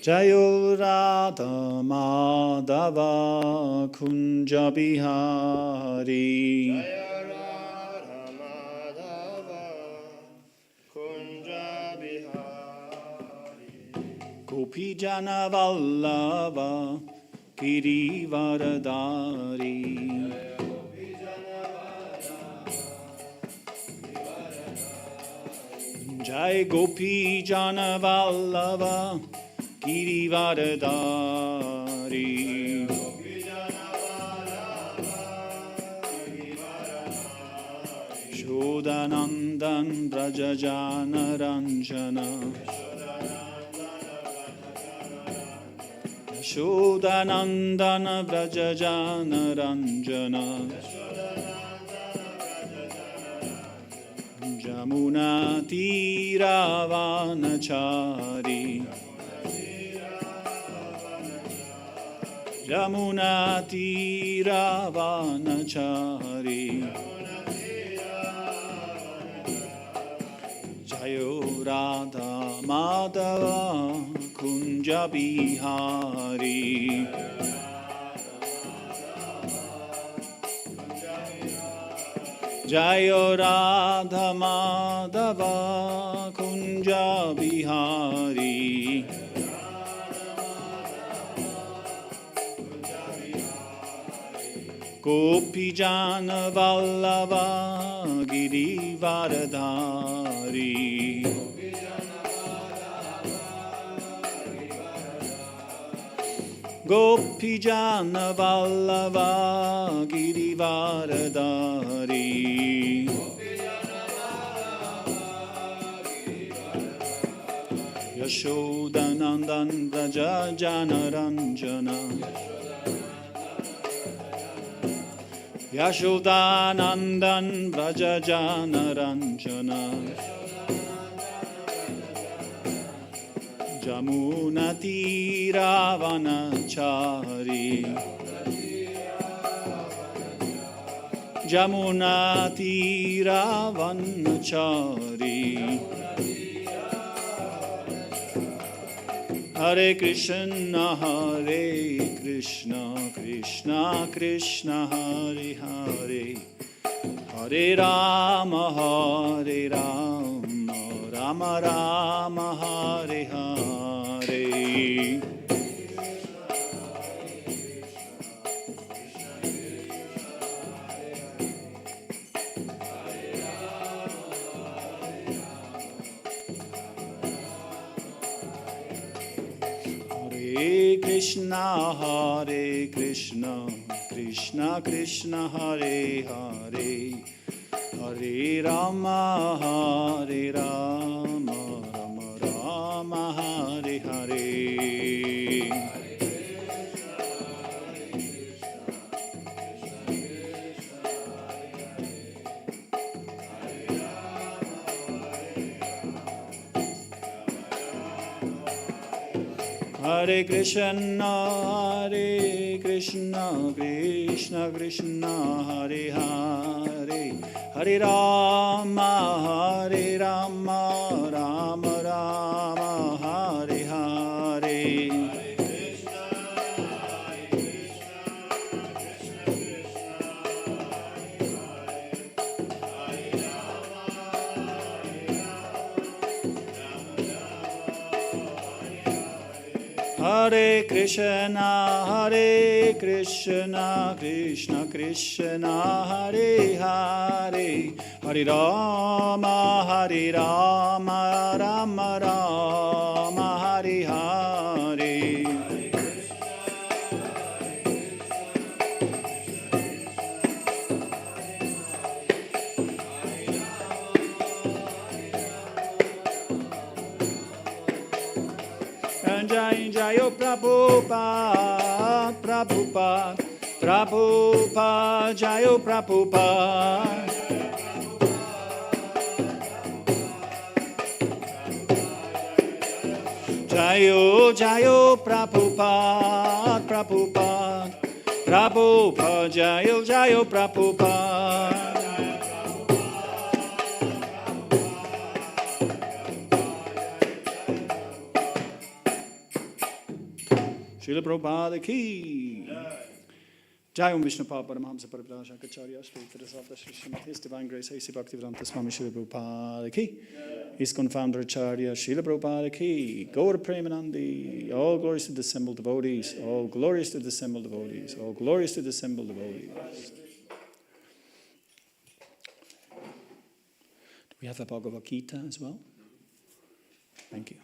Jayo Radha Madhava Kunja Bihari. Jaya Radha Madhava Kunja Bihari. Gopi Jana Vallabha Girivaradari. Jai Gopi Jana Vallabha Girivaradari. Shodanandan Brajajana Ranjana. Shodanandan Brajajana Ranjana. Jamuna Tiravanachari. Jamuna Tiravanachari. Jayo Radha Madhava Kunja Bihari. Jayo Radha Madhava Kunja Bihari. Gopi Jana Vallabha Girivaradari. Gopi Jana Vallabha Girivaradari. Yashodanandan Braja Jana Ranjana. Yashodanandan Braja Jana Ranjana. Jamuna Tiravanachari. Jamuna Tiravanachari. Hare Krishna, Hare Krishna, Krishna Krishna, Hare Hare, Hare Rama, Hare Rama, Rama Rama, Hare Hare. Hare Krishna, Hare Krishna, Krishna Krishna, Hare Hare, Hare Rama, Hare Rama, Rama Rama, Hare Hare. Hare Krishna, Hare Krishna, Krishna Krishna, Hare Hare, Hare Rama, Hare Rama, Rama Rama, Hare Hare. Hare Krishna, Hare Krishna, Krishna Krishna, Hare Hare, Hare Rama, Hare Rama, Rama Rama, Hare Hare. Jai Jayo Prabhupada, Prabhupada, Prabhupada, Jayo Prabhupada. Jayo Jayo Prabhupada, Prabhupada, Prabhupada, Jayo Jayo Prabhupada. Srila Prabhupada ki. Jai Om Vishnu Papa Paramahamsa Parapradasha Acharya Shri Terasata Shri Srimati His Divine Grace A.C. Bhaktivedanta Swami Srila Prabhupada ki. ISKCON founder Acharya Srila Prabhupada ki. Gaura Premanandi. All glories to the assembled devotees. All glories to the assembled devotees. All glories to the assembled devotees. Do we have a Bhagavad Gita as well? Thank you.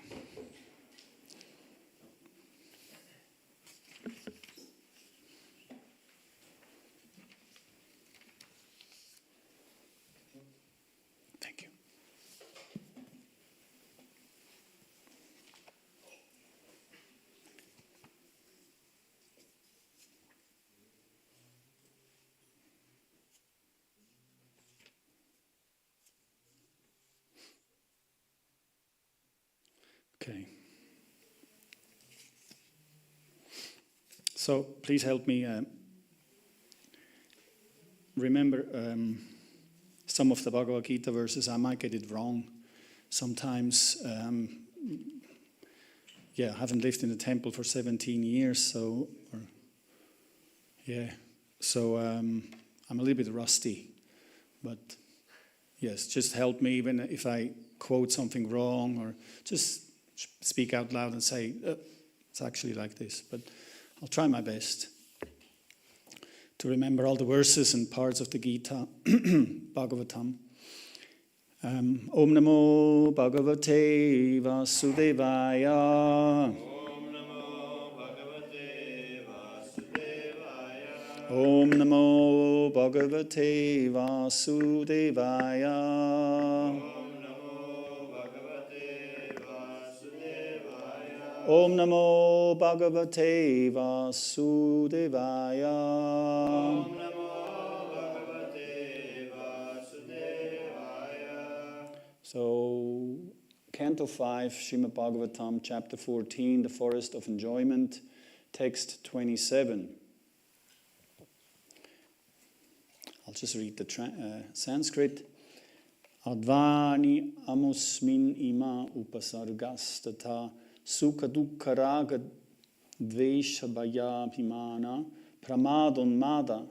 Thank you. Okay. So please help me remember some of the Bhagavad Gita verses. I might get it wrong sometimes. I haven't lived in the temple for 17 years, so I'm a little bit rusty. But yes, just help me even if I quote something wrong, or just speak out loud and say, it's actually like this. But I'll try my best to remember all the verses and parts of the Gita, Bhagavatam. Om Namo Bhagavate Vasudevaya. Om Namo Bhagavate Vasudevaya. Om Namo Bhagavate Vasudevaya. Om Namo Bhagavate Vasudevaya. Om Namo Bhagavate Vasudevaya. So, Canto 5, Srimad Bhagavatam, Chapter 14, The Forest of Enjoyment, Text 27. I'll just read the Sanskrit. Advani amusmin ima upasargastata Sukha dukkha raga dvesha bhaya bhimana pramadon mada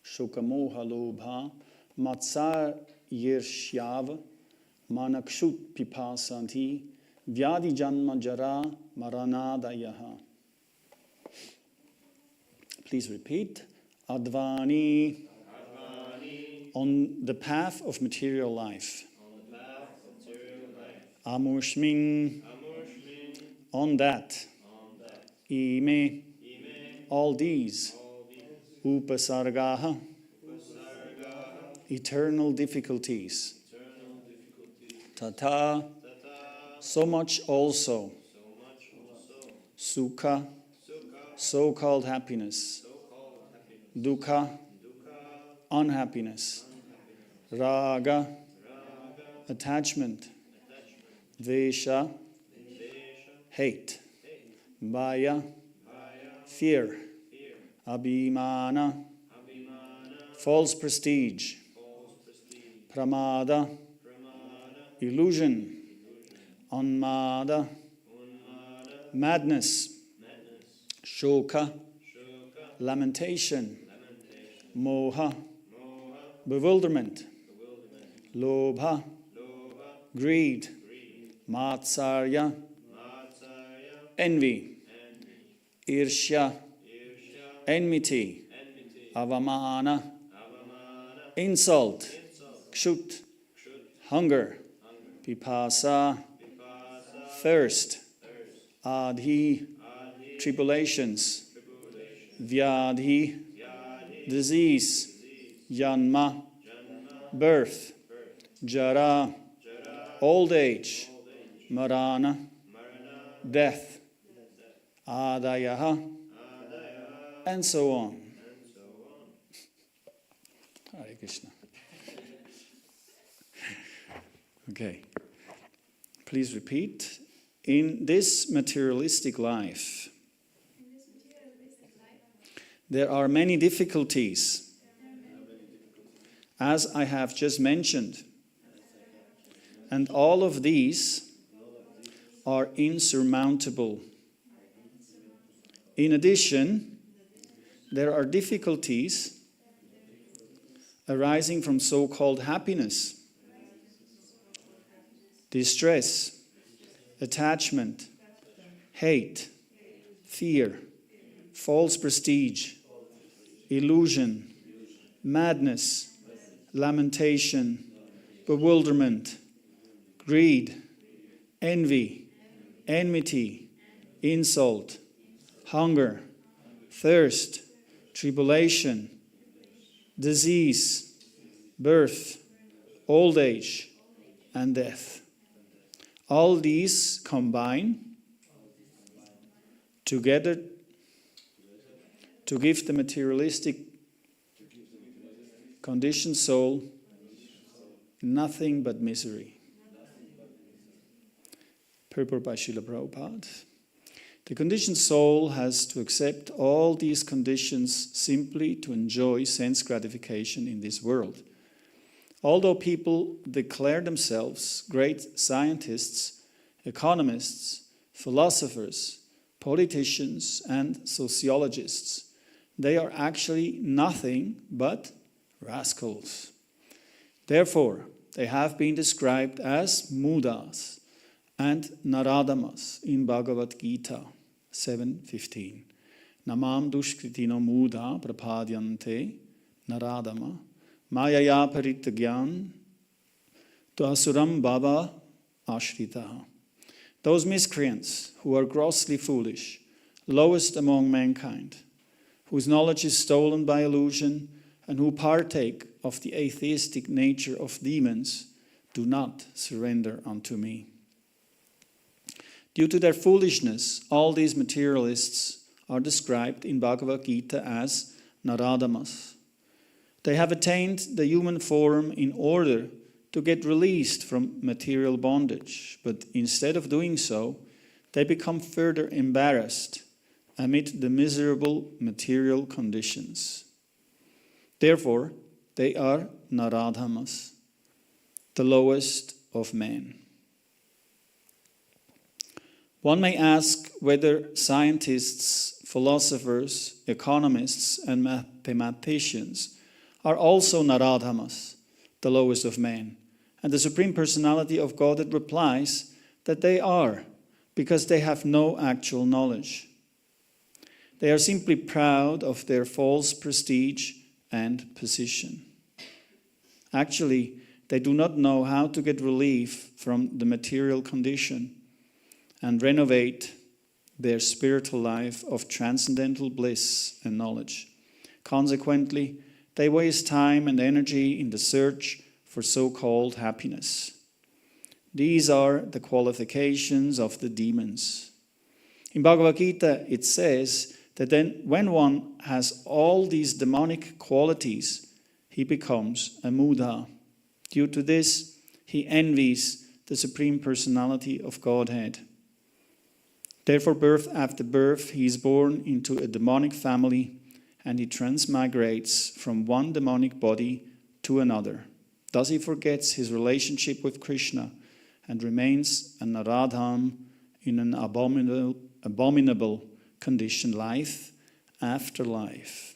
shoka moha lobha matsar yershyav manakshut pipasanti vyadi janma jara maranadayaha. Please repeat. Advani. On the path of material life. Amushmin. On that, ime, all these, upasargaha, eternal difficulties, tata, so much also, sukha, so-called happiness, dukkha, unhappiness, raga, attachment, dvesha, hate, bhaya, fear, abhimana, false prestige, pramada, illusion, unmada, madness, shoka, lamentation, moha, bewilderment, lobha, greed, matsarya, envy, irshya, enmity, avamana, insult, kshut, hunger, pipasa, thirst, adhi, tribulations, vyadhi, disease, janma, birth, jara, old age, marana, death, adayaha, and so on. Hare Krishna. Okay. Please repeat. In this materialistic life, there are many difficulties, as I have just mentioned, and all of these are insurmountable In addition, there are difficulties arising from so-called happiness, distress, attachment, hate, fear, false prestige, illusion, madness, lamentation, bewilderment, greed, envy, enmity, insult, hunger, thirst, tribulation, disease, birth, old age, and death. All these combine together to give the materialistic conditioned soul nothing but misery. Purport by Srila Prabhupada. The conditioned soul has to accept all these conditions simply to enjoy sense gratification in this world. Although people declare themselves great scientists, economists, philosophers, politicians, and sociologists, they are actually nothing but rascals. Therefore, they have been described as mudas and naradamas in Bhagavad Gita 7:15. Namam dushkritino muda prapadyante naradama mayaya paritagyan tu asuram bhava ashritaha. Those miscreants who are grossly foolish, lowest among mankind, whose knowledge is stolen by illusion, and who partake of the atheistic nature of demons, do not surrender unto me. Due to their foolishness, all these materialists are described in Bhagavad Gita as naradamas. They have attained the human form in order to get released from material bondage, but instead of doing so, they become further embarrassed amid the miserable material conditions. Therefore, they are naradamas, the lowest of men. One may ask whether scientists, philosophers, economists, and mathematicians are also naradamas, the lowest of men. And the Supreme Personality of Godhead replies that they are, because they have no actual knowledge. They are simply proud of their false prestige and position. Actually, they do not know how to get relief from the material condition and renovate their spiritual life of transcendental bliss and knowledge. Consequently, they waste time and energy in the search for so-called happiness. These are the qualifications of the demons. In Bhagavad Gita, it says that then when one has all these demonic qualities, he becomes a muda. Due to this, he envies the Supreme Personality of Godhead. Therefore, birth after birth, he is born into a demonic family, and he transmigrates from one demonic body to another. Thus he forgets his relationship with Krishna and remains a naradham in an abominable condition, life after life.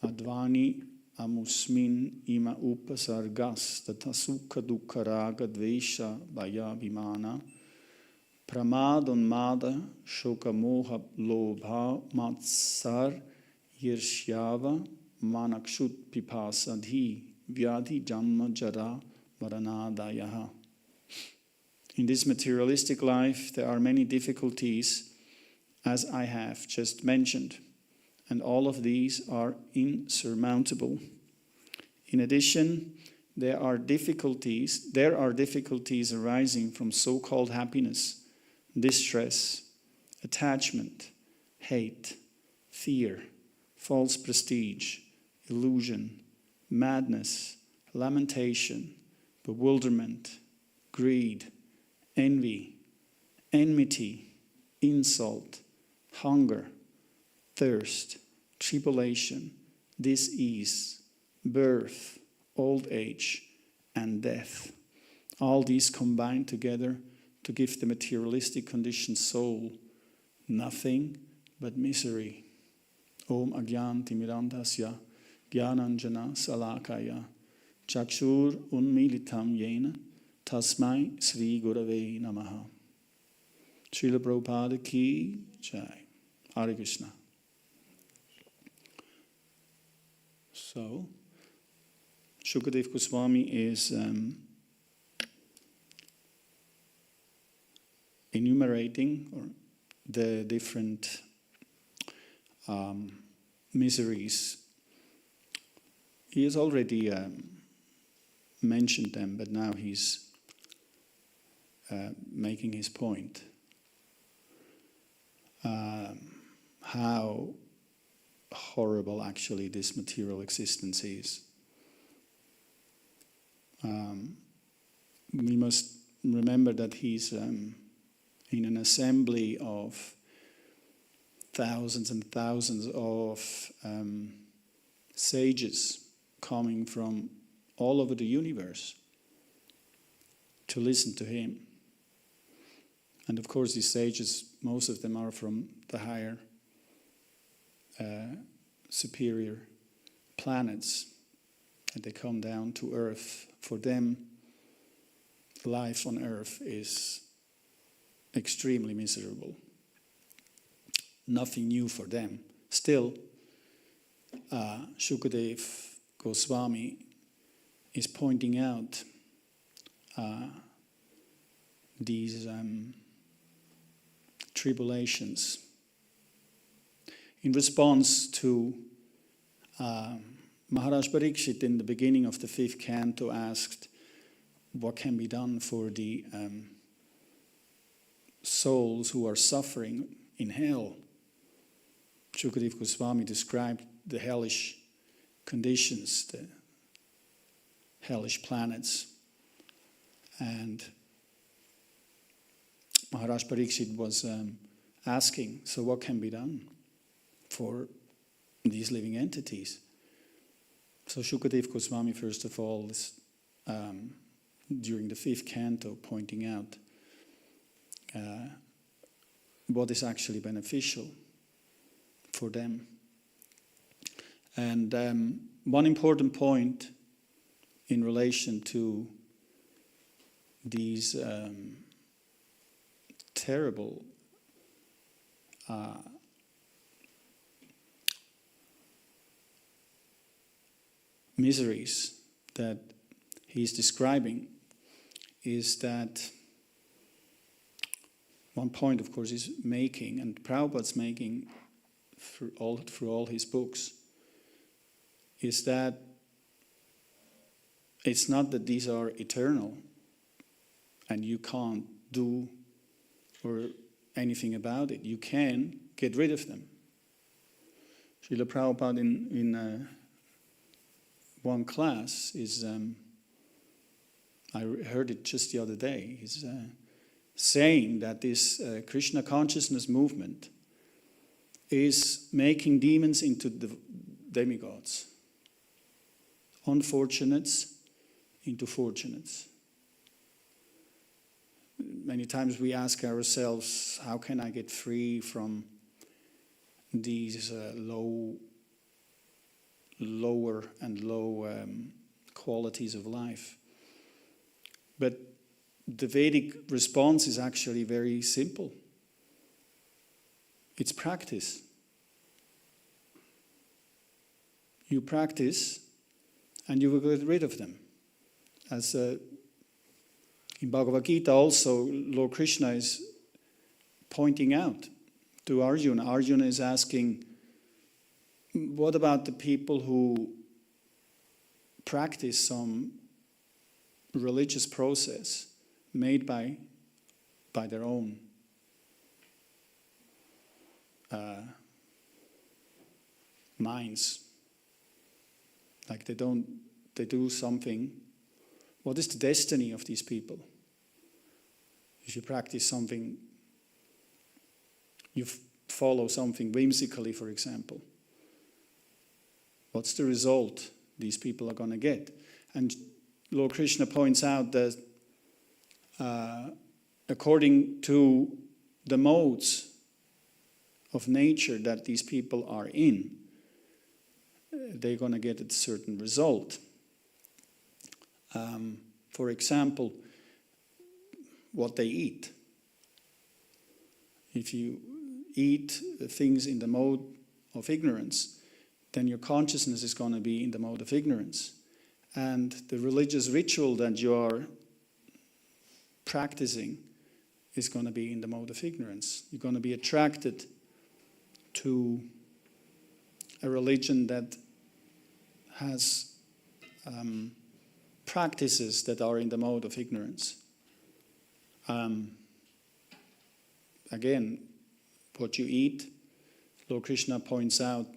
Advani amusmin ima upasargas tatasukha dukkha raga dvesha bhaya vimana pramadon mada shoka moha lobha matsar yirshyava manakshut pipasadhi vyadhi janma jara maranadayaha. In this materialistic life, there are many difficulties, as I have just mentioned, and all of these are insurmountable. In addition, there are difficulties arising from so-called happiness, distress, attachment, hate, fear, false prestige, illusion, madness, lamentation, bewilderment, greed, envy, enmity, insult, hunger, thirst, tribulation, disease, birth, old age, and death. All these combine together to give the materialistic conditioned soul nothing but misery. Om Agyanti Mirandasya Gyananjana Salakaya Chakshur Unmilitam Yena Tasmai Sri Gurave Namaha. Srila Prabhupada Ki Jai. Hare Krishna. So, Shukadev Goswami is enumerating the different miseries. He has already mentioned them, but now he's making his point. How horrible actually this material existence is. We must remember that he's in an assembly of thousands and thousands of sages coming from all over the universe to listen to him. And of course these sages, most of them are from the higher superior planets, and they come down to earth. For them, life on earth is extremely miserable. Nothing new for them. Still, Shukadev Goswami is pointing out these tribulations. In response to Maharaj Parikshit in the beginning of the 5th canto asked what can be done for the souls who are suffering in hell. Shukadev Goswami described the hellish conditions, the hellish planets. And Maharaj Parikshit was asking, so what can be done for these living entities? So Shukadev Goswami, first of all, is during the 5th canto pointing out what is actually beneficial for them. And one important point in relation to these terrible miseries that he's describing is that one point, of course, is making, and Prabhupada's making through all his books, is that it's not that these are eternal and you can't do or anything about it. You can get rid of them. Srila Prabhupada in one class is, I heard it just the other day, he's saying that this Krishna consciousness movement is making demons into the demigods, unfortunates into fortunates. Many times we ask ourselves, how can I get free from these lower and low qualities of life? But the Vedic response is actually very simple. It's practice. You practice and you will get rid of them. As in Bhagavad Gita also, Lord Krishna is pointing out to Arjuna. Arjuna is asking, what about the people who practice some religious process made by their own minds? Like they do something. What is the destiny of these people? If you practice something, you follow something whimsically, for example, what's the result these people are going to get. And Lord Krishna points out that according to the modes of nature that these people are in, they're going to get a certain result. For example, what they eat. If you eat things in the mode of ignorance, then your consciousness is going to be in the mode of ignorance. And the religious ritual that you are practicing is going to be in the mode of ignorance. You're going to be attracted to a religion that has practices that are in the mode of ignorance. Again, what you eat, Lord Krishna points out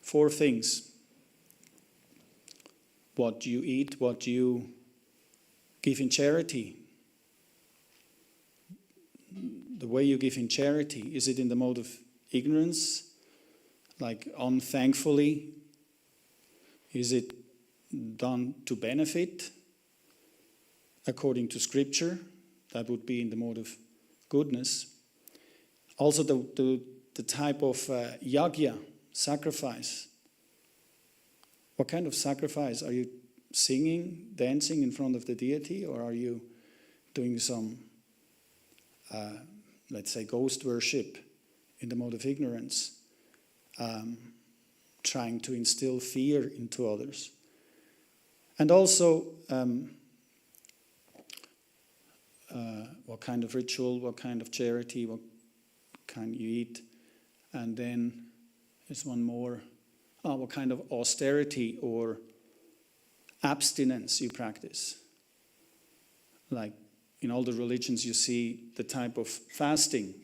4 things. What you eat, what you give in charity. The way you give in charity, is it in the mode of ignorance, like unthankfully? Is it done to benefit according to Scripture? That would be in the mode of goodness. Also the type of yagya, sacrifice. What kind of sacrifice? Are you singing, dancing in front of the deity, or are you doing some, let's say, ghost worship in the mode of ignorance, trying to instill fear into others? And also, what kind of ritual, what kind of charity, what kind you eat. And then there's one more. What kind of austerity or abstinence you practice. Like in all the religions you see the type of fasting.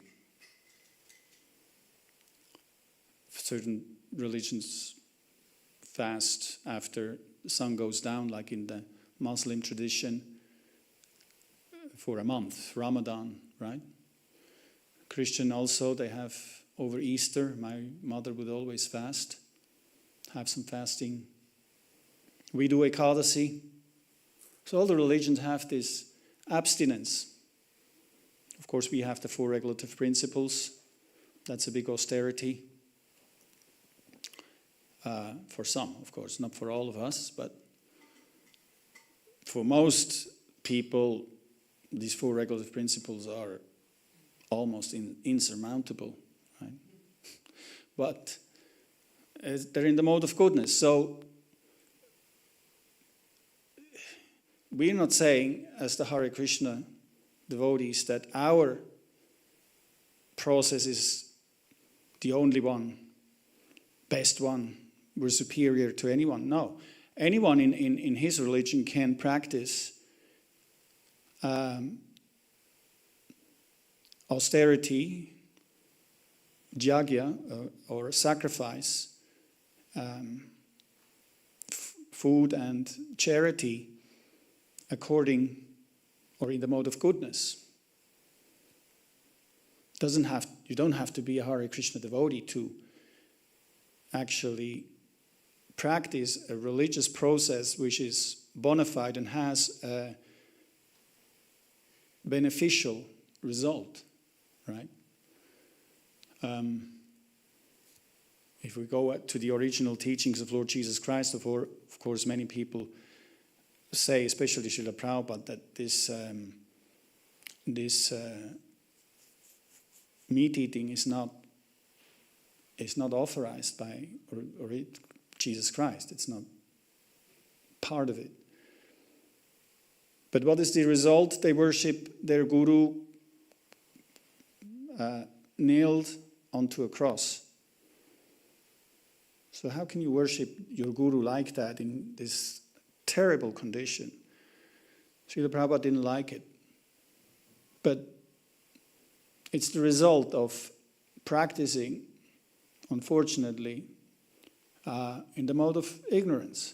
Certain religions fast after the sun goes down, like in the Muslim tradition, for a month, Ramadan, right? Christian also, they have over Easter. My mother would always fast, have some fasting. We do Ekadasi. So all the religions have this abstinence. Of course, we have the 4 regulative principles. That's a big austerity. For some, of course, not for all of us, but for most people, these 4 regulative principles are almost insurmountable, right? But they're in the mode of goodness. So we're not saying, as the Hare Krishna devotees, that our process is the only one, best one, we're superior to anyone. No. Anyone in his religion can practice austerity, jagya, or sacrifice, food and charity according or in the mode of goodness. You don't have to be a Hare Krishna devotee to actually practice a religious process which is bona fide and has a beneficial result, right? If we go to the original teachings of Lord Jesus Christ, of course, many people say, especially Srila Prabhupada, that this meat eating is not authorized by Jesus Christ. It's not part of it. But what is the result? They worship their guru nailed onto a cross. So how can you worship your guru like that in this terrible condition? Srila Prabhupada didn't like it. But it's the result of practicing, unfortunately, in the mode of ignorance.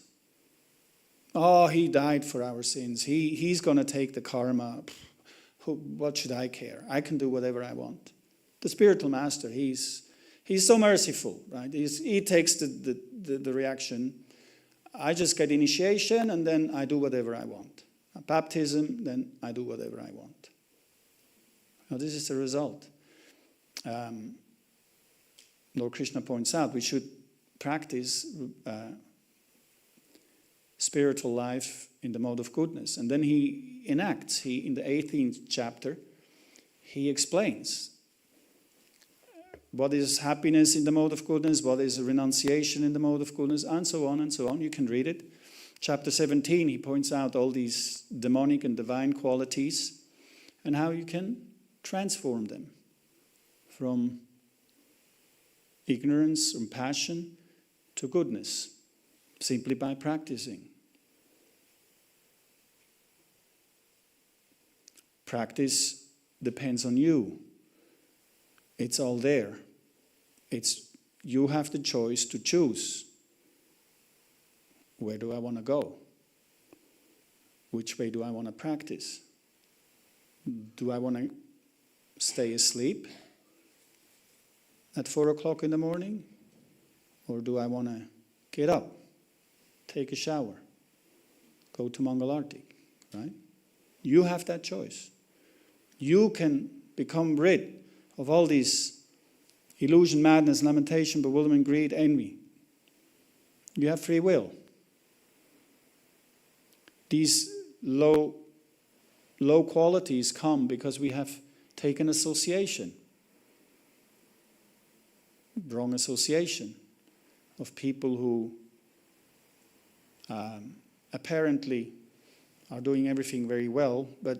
Oh, he died for our sins. He's going to take the karma. What should I care? I can do whatever I want. The spiritual master, he's so merciful, right? He takes the reaction. I just get initiation and then I do whatever I want. Baptism, then I do whatever I want. Now, this is the result. Lord Krishna points out we should practice spiritual life in the mode of goodness. And then he enacts, in the 18th chapter, he explains what is happiness in the mode of goodness, what is renunciation in the mode of goodness, and so on and so on. You can read it. Chapter 17, he points out all these demonic and divine qualities and how you can transform them from ignorance and passion to goodness, simply by practicing. Practice depends on you. It's all there. You have the choice to choose. Where do I want to go? Which way do I want to practice? Do I want to stay asleep at 4 o'clock in the morning? Or do I want to get up, take a shower, go to Mangalarti, right? You have that choice. You can become rid of all these illusion, madness, lamentation, bewilderment, greed, envy. You have free will. These low qualities come because we have taken association, wrong association of people who apparently are doing everything very well, but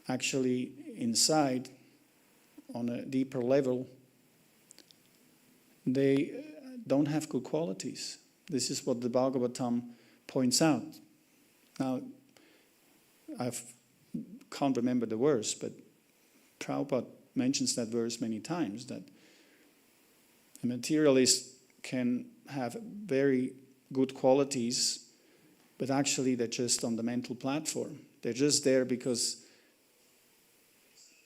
actually inside, on a deeper level, they don't have good qualities. This is what the Bhagavatam points out. Now, I can't remember the verse, but Prabhupada mentions that verse many times, that a materialist can have very good qualities, but actually they're just on the mental platform. They're just there because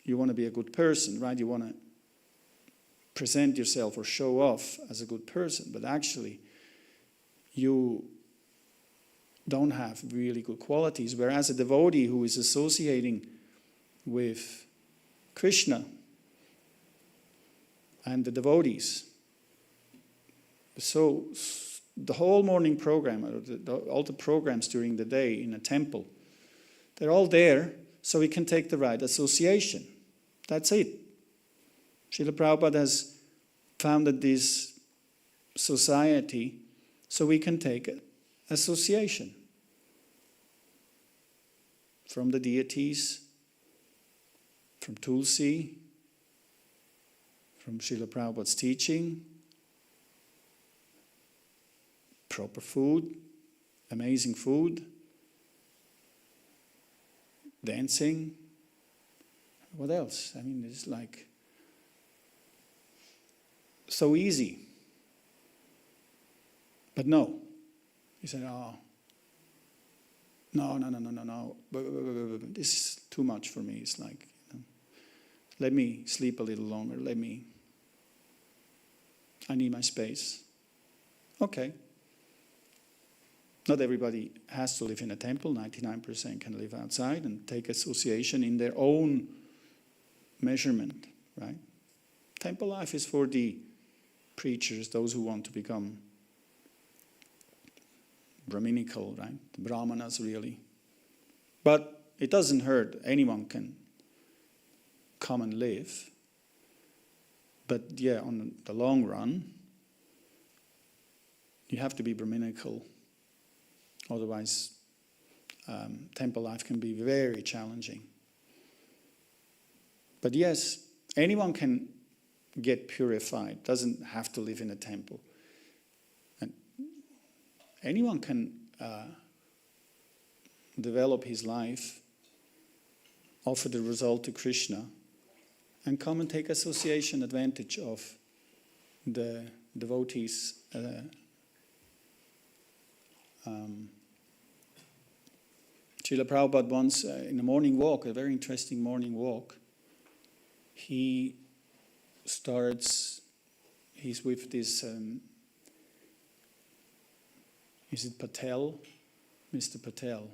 you want to be a good person, right? You want to present yourself or show off as a good person, but actually you don't have really good qualities. Whereas a devotee who is associating with Krishna and the devotees, so the whole morning program, all the programs during the day in a temple, they're all there so we can take the right association. That's it. Srila Prabhupada has founded this society so we can take association from the deities, from Tulsi, from Srila Prabhupada's teaching, proper food, amazing food, dancing. What else? I mean, it's like so easy. But no. You say, oh, no. This is too much for me. It's like, let me sleep a little longer. I need my space. Okay. Not everybody has to live in a temple. 99% can live outside and take association in their own measurement, right? Temple life is for the preachers, those who want to become Brahminical, right? The Brahmanas, really. But it doesn't hurt. Anyone can come and live. But yeah, on the long run, you have to be Brahminical. Otherwise, temple life can be very challenging. But yes, anyone can get purified, doesn't have to live in a temple. And anyone can develop his life, offer the result to Krishna, and come and take association advantage of the devotees. Srila Prabhupada once, in a morning walk, a very interesting morning walk, he's with this is it Patel? Mr. Patel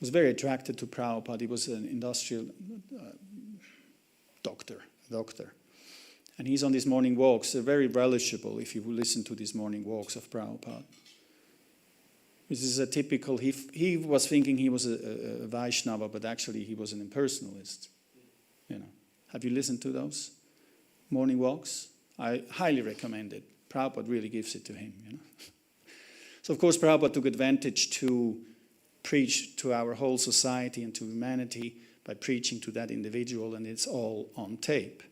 was very attracted to Prabhupada. He was an industrial doctor. And he's on these morning walks. They're very relishable if you listen to these morning walks of Prabhupada. This is a typical, he was thinking he was a Vaishnava, but actually he was an impersonalist. You know. Have you listened to those morning walks? I highly recommend it. Prabhupada really gives it to him. You know. So of course Prabhupada took advantage to preach to our whole society and to humanity by preaching to that individual, and it's all on tape.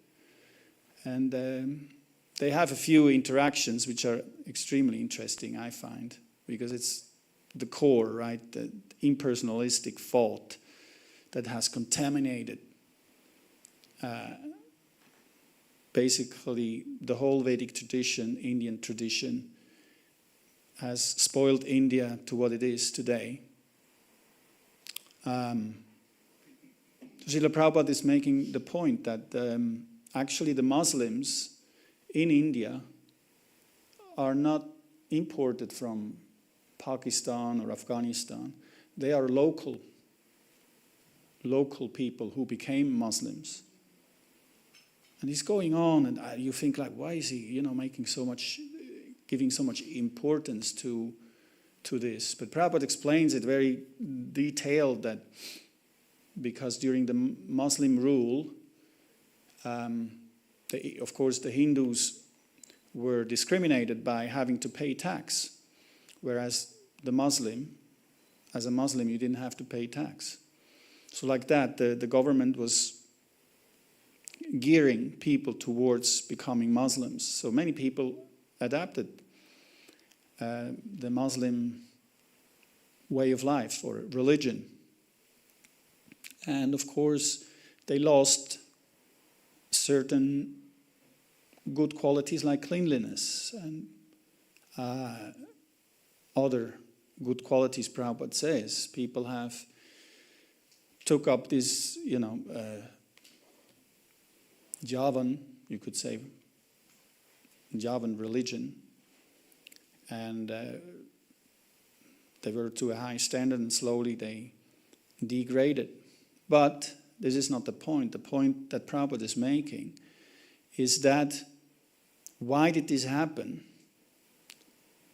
And they have a few interactions which are extremely interesting, I find, because it's the core, right? The impersonalistic thought that has contaminated basically the whole Vedic tradition, Indian tradition, has spoiled India to what it is today. Srila Prabhupada is making the point that actually the Muslims in India are not imported from Pakistan or Afghanistan. They are local people who became Muslims. And he's going on, and you think like, why is he, making so much, giving so much importance to this? But Prabhupada explains it very detailed that because during the Muslim rule, of course, the Hindus were discriminated by having to pay tax, whereas as a Muslim, you didn't have to pay tax. So like that, the government was gearing people towards becoming Muslims. So many people adapted the Muslim way of life or religion. And of course, they lost certain good qualities like cleanliness and other good qualities. Prabhupada says people have took up this, Javan, you could say, Javan religion, and they were to a high standard, and slowly they degraded. But this is not the point. The point that Prabhupada is making is that why did this happen?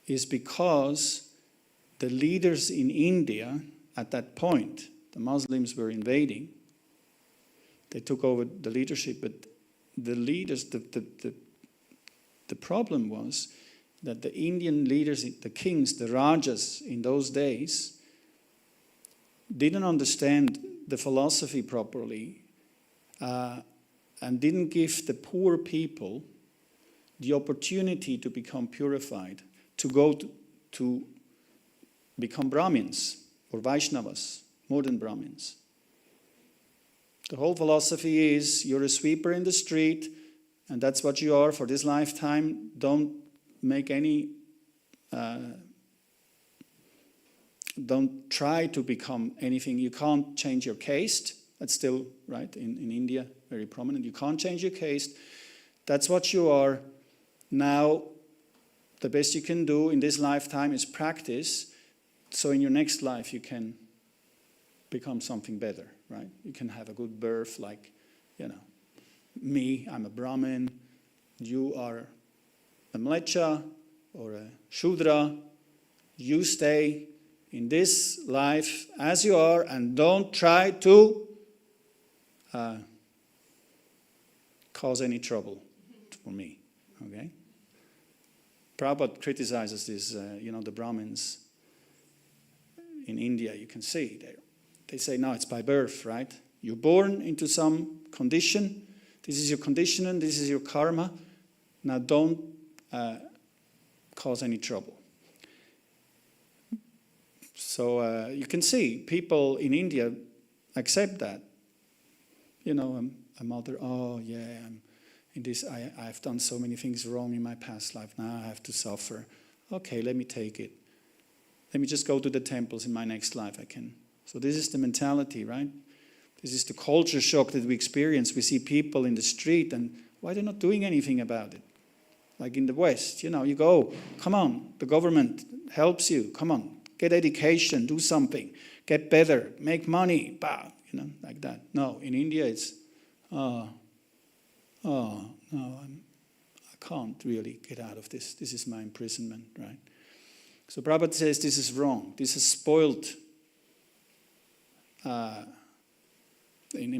Is because the leaders in India at that point, the Muslims were invading. They took over the leadership, but the leaders, the problem was that the Indian leaders, the kings, the Rajas in those days, didn't understand the philosophy properly and didn't give the poor people the opportunity to become purified, to go to become Brahmins or Vaishnavas, more than Brahmins. The whole philosophy is you're a sweeper in the street, and that's what you are for this lifetime. Don't make any, don't try to become anything. You can't change your caste. That's still, right, in India, very prominent. You can't change your caste. That's what you are. Now, the best you can do in this lifetime is practice, so in your next life you can become something better, right? You can have a good birth, like, me, I'm a Brahmin, you are a Mlecha or a Shudra. You stay in this life as you are and don't try to cause any trouble for me, okay? Prabhupada criticizes this, the Brahmins in India, you can see there. They say, no, it's by birth, right? You're born into some condition. This is your condition and this is your karma. Now don't cause any trouble. So you can see people in India accept that. A mother, oh yeah, I'm in this, I've done so many things wrong in my past life. Now I have to suffer. Okay, let me take it. Let me just go to the temples in my next life. I can. So this is the mentality, right? This is the culture shock that we experience. We see people in the street and why they're not doing anything about it? like in the West. You go, come on, the government helps you. Come on, get education, do something, get better, make money, like that. No, in India it's, no, I can't really get out of this. This is my imprisonment, right? So Prabhupada says this is wrong. This is spoiled. In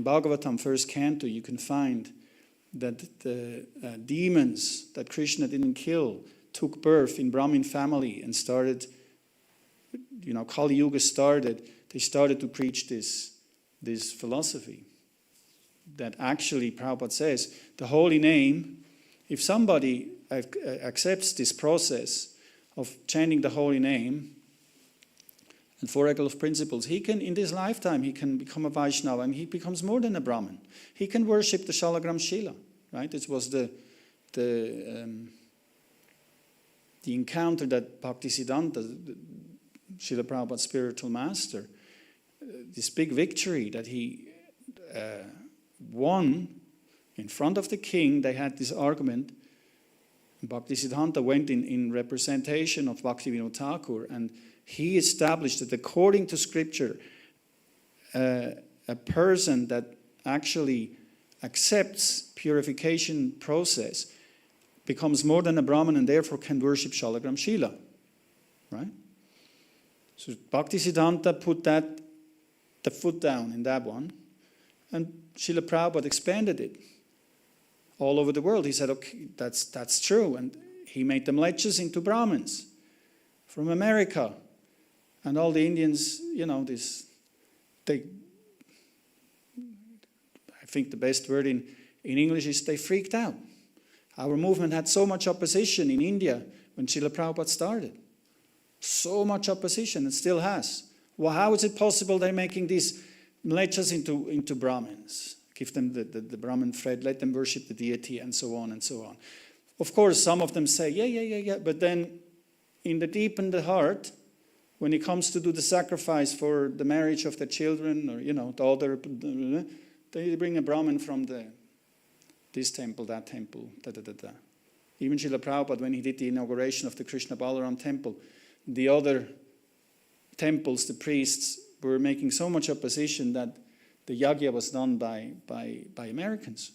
Bhagavatam, first canto, you can find that the demons that Krishna didn't kill took birth in Brahmin family and started, Kali Yuga started. They started to preach this philosophy that actually, Prabhupada says, the holy name, if somebody accepts this process of chanting the holy name and four regular principles, he can, in this lifetime, he can become a Vaishnava and he becomes more than a Brahmin. He can worship the Shalagram Shila, right? This was the encounter that Bhaktisiddhanta, Srila Prabhupada's spiritual master, this big victory that he won in front of the king. They had this argument. Bhaktisiddhanta went in representation of Bhaktivinoda Thakur, and he established that according to scripture, a person that actually accepts purification process becomes more than a Brahman and therefore can worship Shalagram Shila. Right? So Bhaktisiddhanta put the foot down in that one, and Srila Prabhupada expanded it all over the world. He said, okay, that's true. And he made the mlechas into Brahmins from America. And all the Indians, I think the best word in English is they freaked out. Our movement had so much opposition in India when Srila Prabhupada started. So much opposition, and still has. Well, how is it possible they're making these mlechas into Brahmins? Give them the Brahmin thread, let them worship the deity, and so on and so on. Of course, some of them say, yeah, but then in the heart, when it comes to do the sacrifice for the marriage of their children, or, the other, they bring a Brahmin from this temple, that temple, da. Even Srila Prabhupada, when he did the inauguration of the Krishna Balaram temple, the other temples, the priests, were making so much opposition that the yagya was done by Americans.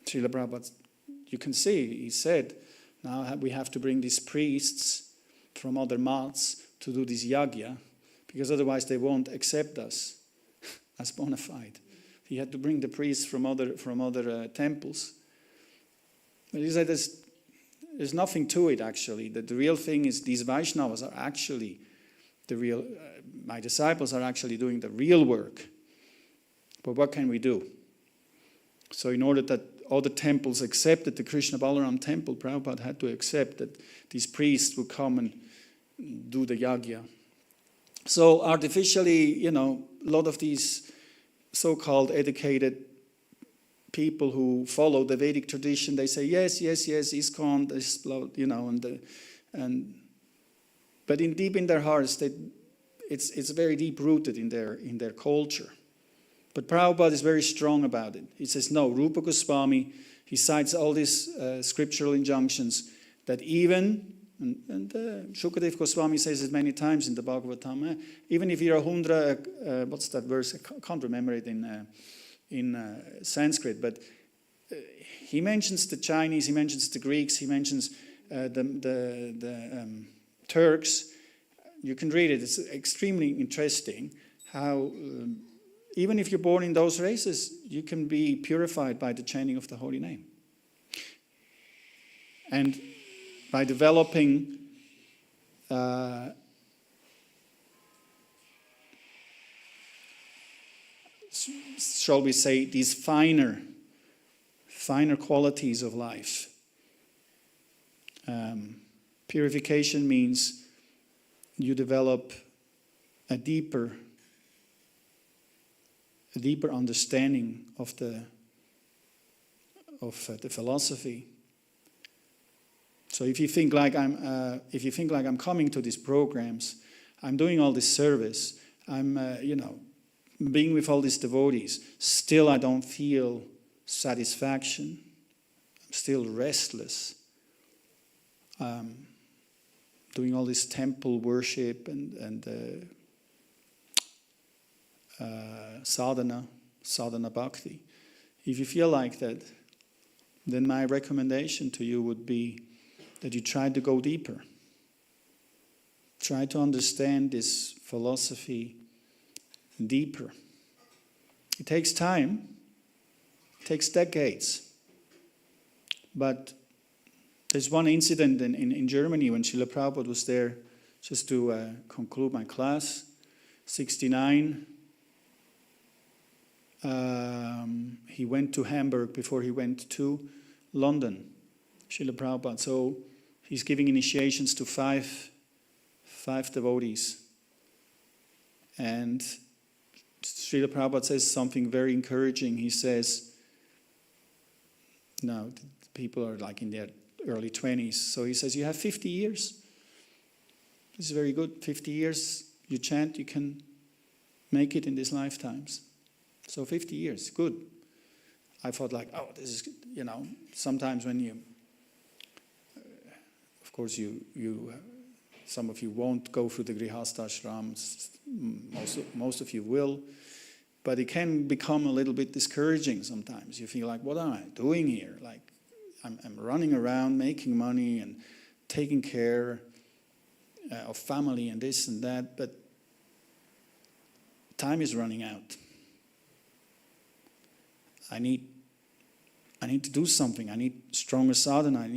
Srila Prabhupada, you can see, he said, now we have to bring these priests from other mats to do this yagya, because otherwise they won't accept us as bona fide. He had to bring the priests from other temples. But he said there's nothing to it, actually. That the real thing is these Vaishnavas are actually the real, my disciples are actually doing the real work. But what can we do? So in order that other temples accepted the Krishna Balaram temple, Prabhupada had to accept that these priests would come and do the yagya. So artificially, a lot of these so-called educated people who follow the Vedic tradition, they say, yes, ISKCON, this, but deep in their hearts, it's very deep-rooted in their culture. But Prabhupada is very strong about it. He says, no, Rupa Goswami, he cites all these scriptural injunctions that even, and Shukadev Goswami says it many times in the Bhagavatam, even if you're a hundra, what's that verse? I can't remember it in Sanskrit, but he mentions the Chinese, he mentions the Greeks, he mentions the Turks. You can read it. It's extremely interesting how even if you're born in those races, you can be purified by the chanting of the holy name. And by developing shall we say, these finer qualities of life. Purification means you develop a deeper understanding of the philosophy. So if you think like I'm coming to these programs, I'm doing all this service, I'm being with all these devotees, still I don't feel satisfaction. still restless. Doing all this temple worship and sadhana bhakti. If you feel like that, then my recommendation to you would be that you try to go deeper. Try to understand this philosophy deeper. It takes time, it takes decades. But there's one incident in Germany when Srila Prabhupada was there, just to conclude my class, 69. He went to Hamburg before he went to London, Srila Prabhupada. So he's giving initiations to five devotees. And Srila Prabhupada says something very encouraging. He says, now people are like in their early 20s. So he says, you have 50 years. This is very good. 50 years, you chant, you can make it in these lifetimes. So 50 years, good. I thought like, oh, this is, sometimes when you, of course you some of you won't go through the Grihastha ashrams, most of you will, but it can become a little bit discouraging sometimes. You feel like, what am I doing here? Like, I'm running around making money and taking care of family and this and that, but time is running out. I need to do something. I need stronger sadhana.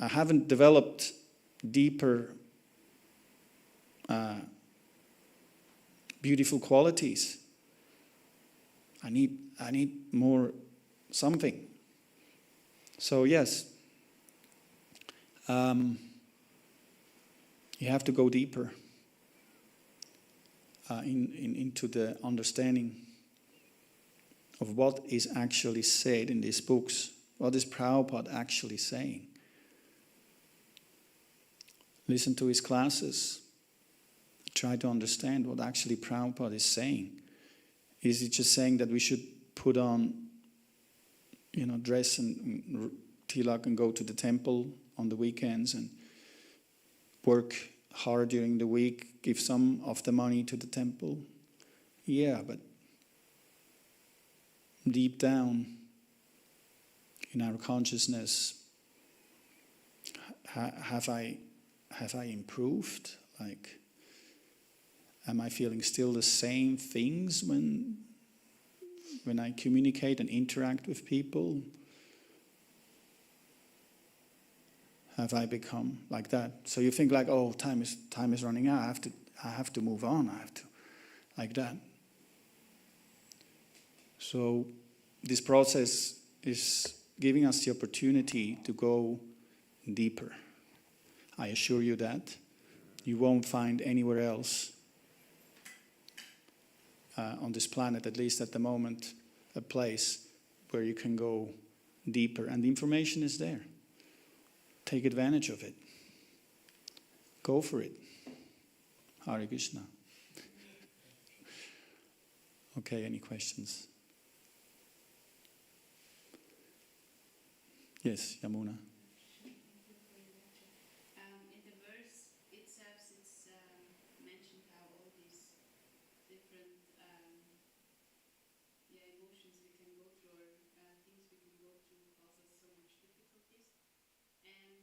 I haven't developed deeper, beautiful qualities. I need more something. So yes, you have to go deeper into the understanding of what is actually said in these books. What is Prabhupada actually saying? Listen to his classes. Try to understand what actually Prabhupada is saying. Is he just saying that we should put on, dress and tilak and go to the temple on the weekends and work hard during the week, give some of the money to the temple? Yeah, but deep down in our consciousness, have I improved? Like, am I feeling still the same things when I communicate and interact with people? Have I become like that? So you think like, oh, time is running out. I have to move on. I have to, like that. So this process is giving us the opportunity to go deeper. I assure you that you won't find anywhere else on this planet, at least at the moment, a place where you can go deeper. And the information is there. Take advantage of it. Go for it. Hare Krishna. Okay, any questions? Yes, Yamuna. In the verse itself, it's mentioned how all these different emotions we can go through, or things we can go through, cause us so much difficulties. And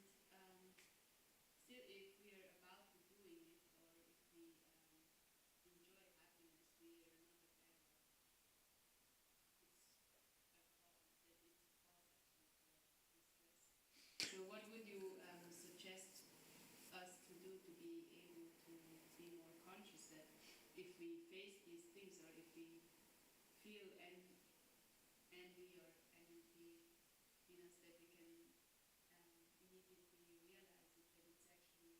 still, if we are about to doing it, or if we enjoy happiness, we are not aware that it's a cause actually for distress. So what would you suggest us to do to be able to be more conscious that if we face these things, or if we feel envy or envy in us, that we can immediately realize it, that it's actually a cause of suffering?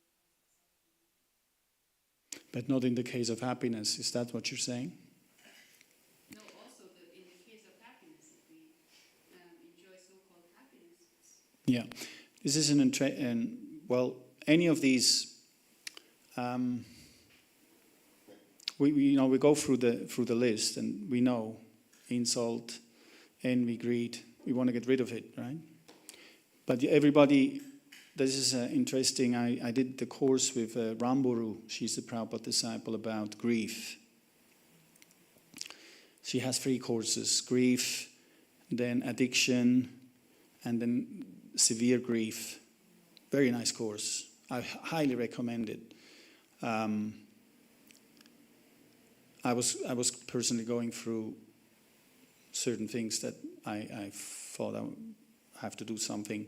But not in the case of happiness. Is that what you're saying? No, also in the case of happiness, if we enjoy so-called happiness. Yeah. This is any of these. We go through the list, and we know insult, envy, greed, we want to get rid of it, right? But everybody, this is interesting. I did the course with Ramburu. She's a Prabhupada disciple about grief. She has 3 courses: grief, then addiction, and then severe grief. Very nice course. I highly recommend it. I was personally going through certain things that I thought I would have to do something.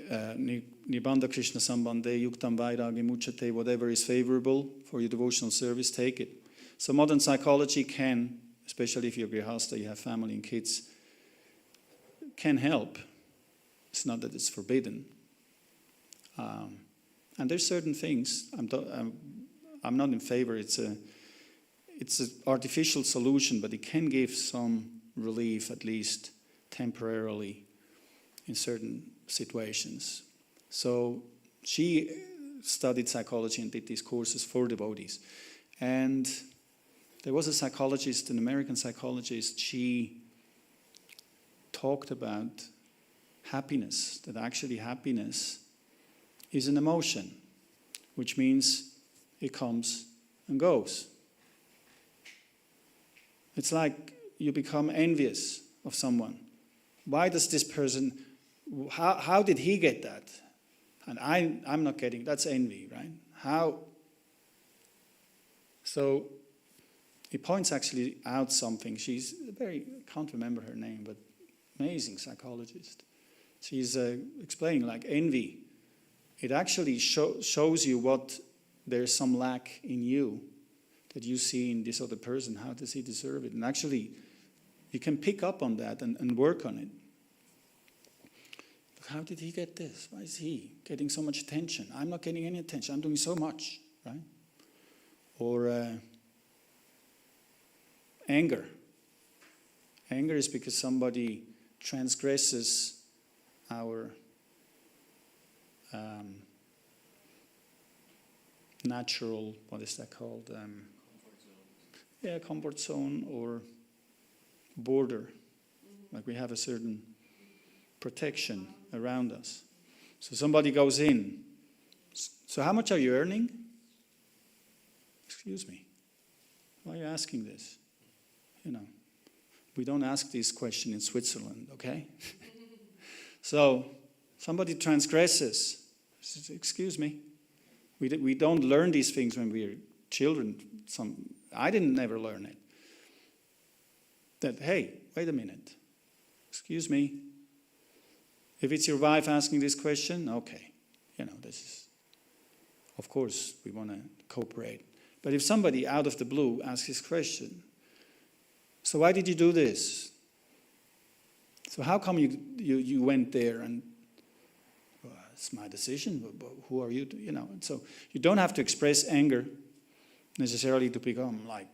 Nibbanda Krishna Sambande Yuktam Vairagi Muchate, whatever is favorable for your devotional service, take it. So modern psychology can, especially if you're grihasta, you have family and kids, can help. It's not that it's forbidden. And there's certain things, I'm not in favor, it's an artificial solution, but it can give some relief, at least temporarily, in certain situations. So she studied psychology and did these courses for devotees. And there was a psychologist, an American psychologist, she talked about happiness, that actually happiness is an emotion, which means it comes and goes. It's like you become envious of someone. Why does this person, how did he get that? And I'm not getting, that's envy, right? How? So he points actually out something. She's I can't remember her name, but amazing psychologist. She's explaining like envy. It actually shows you what there's some lack in you that you see in this other person. How does he deserve it? And actually, you can pick up on that and work on it. Look, how did he get this? Why is he getting so much attention? I'm not getting any attention. I'm doing so much, right? Or anger. Anger is because somebody transgresses our natural, what is that called? Comfort zone or border. Like we have a certain protection around us. So somebody goes in. So how much are you earning? Excuse me. Why are you asking this? You know, we don't ask this question in Switzerland, okay? So somebody transgresses. Excuse me. We don't learn these things when we're children. I didn't never learn it. That, hey, wait a minute. Excuse me. If it's your wife asking this question, okay. You know, this is, of course, we want to cooperate. But if somebody out of the blue asks this question, so why did you do this? So how come you went there and, well, it's my decision, but who are you to, you know? And so you don't have to express anger necessarily to become like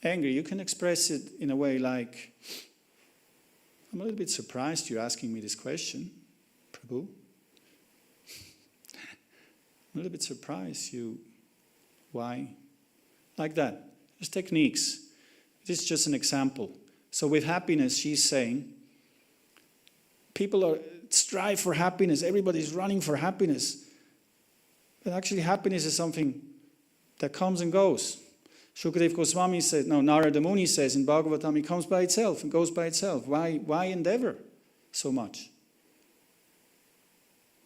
angry. You can express it in a way like, I'm a little bit surprised you're asking me this question, Prabhu. I'm a little bit surprised why? Like that. There's techniques. This is just an example. So with happiness, she's saying, people strive for happiness. Everybody's running for happiness. But actually happiness is something that comes and goes. Shukadev Goswami said, no, Narada Muni says in Bhagavatam, it comes by itself and goes by itself. Why endeavor so much?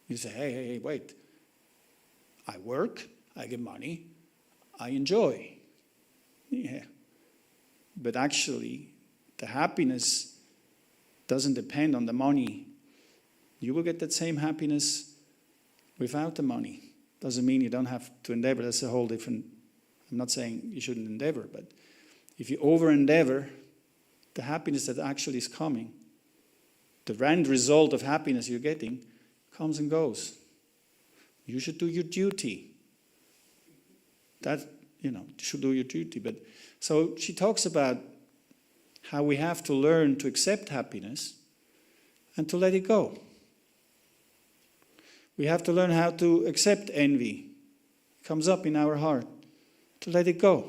You say, hey, wait. I work, I get money, I enjoy. Yeah. But actually, the happiness doesn't depend on the money. You will get that same happiness without the money. Doesn't mean you don't have to endeavor. That's a whole different, I'm not saying you shouldn't endeavor, but if you over-endeavor, the happiness that actually is coming, the end result of happiness you're getting, comes and goes. You should do your duty. That, you should do your duty. But so she talks about how we have to learn to accept happiness and to let it go. We have to learn how to accept envy. It comes up in our heart. To let it go.